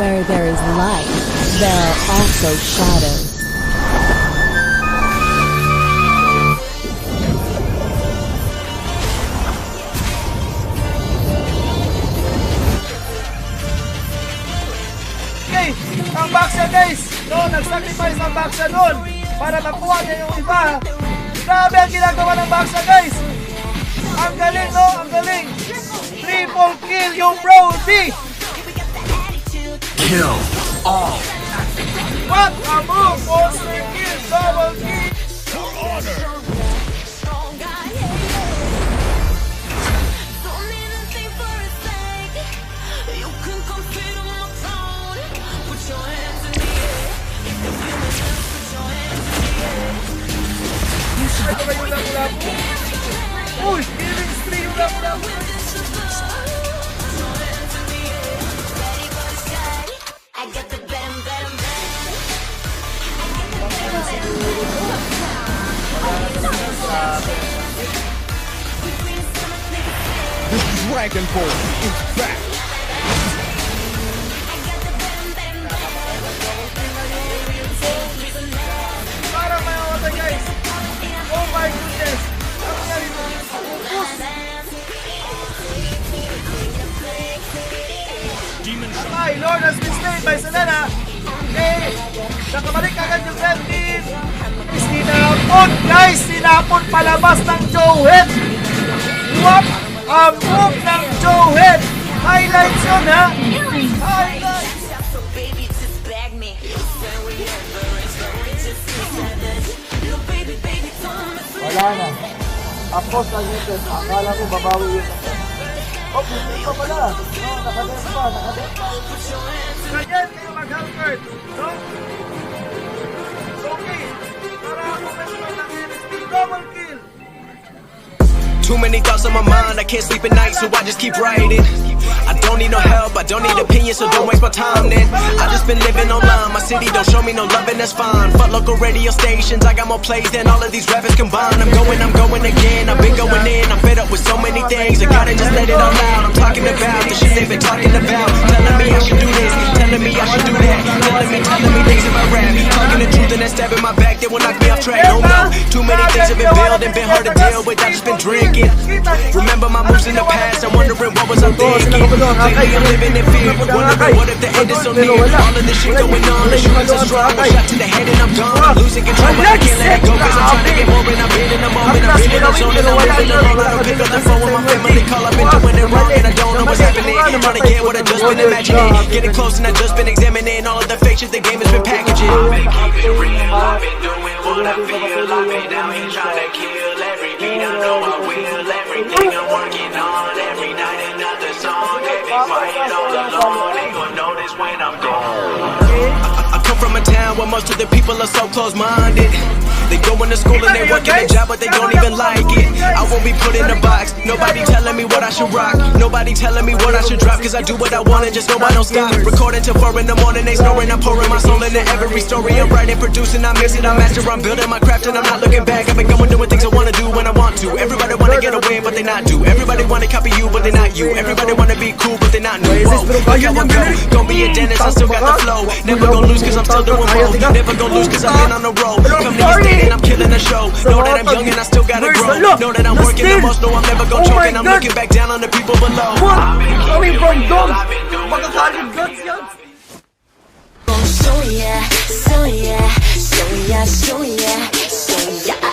Where there is light, there are also shadows. Okay, ang baksa guys, no, nag-sacrifice ang baksa doon para makuha niya yung iba. Grabe ang ginagawa ng baksa guys. Ang galing, no, ang galing. Triple kill yung Brody. Kill all. What a move! Monster kill, double kill. For honor. Ito ba yung lapu-lapu? Uy! Killing spree yung lapu-lapu! The Dragon Ball is back. Parang may awatay guys! Oh my goodness! Ang galing mo! Ay, Lord has been slain by Selena! Okay! Nakabalik agad yung red team! Sinapon! Guys! Sinapon palabas ng Joehead! What a move ng Joehead! Highlights yun ha! Highlights! Wala na. Tapos ang ito, akala ko babawi yun. Oh, hindi pa pala. No, nakadem pa. Ganyan kayo mag-helpert. No? Okay. Para ako meron ng NSP. Double kill. Too many thoughts on my mind, I can't sleep at night, so I just keep writing. I don't need no help, I don't need opinions, so don't waste my time then. I just been living online, my city don't show me no love and that's fine. Fuck local radio stations, I got more plays than all of these rappers combined. I'm going again, I've been going in, I'm fed up with so many things. I gotta just let it all out, I'm talking about the shit they've been talking about. Telling me I should do this, telling me I should do that. Telling me things about rap. Talking the truth and that stab in my back, they will knock me off track. Oh no, too many things have been built and been hard to deal with, I just been drinking. Remember my moves in the past, I'm wondering what was I thinking. Lately I'm living in fear, wondering what if the end is so near. All of this shit going on, the shootings are strong. One shot to the head and I'm gone, I'm losing control, but I can't let it go. Cause I'm trying to get more and I've been in the moment. I've been in the zone and I'm living alone. I don't pick up the phone when my family call, I've been doing it wrong and I don't know what's happening. I'm trying to get what I just been imagining, getting close and I just been examining all of the fake shit the game has been packaging. I've been keeping real, I've been doing what I feel. I've been out here trying to kill every beat, I know I will. Everything I'm working on, every night another song. They be quiet all alone, they gon' notice when I'm gone. I come from a town where most of the people are so close-minded. They go into school and they work in a job, but they don't even like it. I won't be put in a box, nobody telling me what I should rock. Nobody telling me what I should drop, cause I do what I want and just know I don't stop. Recording till 4 in the morning, they snoring, I'm pouring my soul into every story. I'm writing, producing, I mix it, I master, I'm building my craft and I'm not looking back. I've been going doing things I wanna do when I want to. Everybody wanna get away, but they not do. Everybody wanna copy you, but they not you. Everybody wanna be cool, but they not new. Whoa, look how I go, gon' be a dentist, I still got the flow. Never gon' lose cause I'm still doing roll. Never gon' lose cause I've been on the road. Come to the state and I'm killing the show. Know that I'm young and I still gotta grow. Know that I'm working the most, know I'm never gon' choke. And I'm looking back down on the people below. Coming from dogs! Magkakalit guns yan! So yeah, so yeah, so yeah, so yeah, so yeah.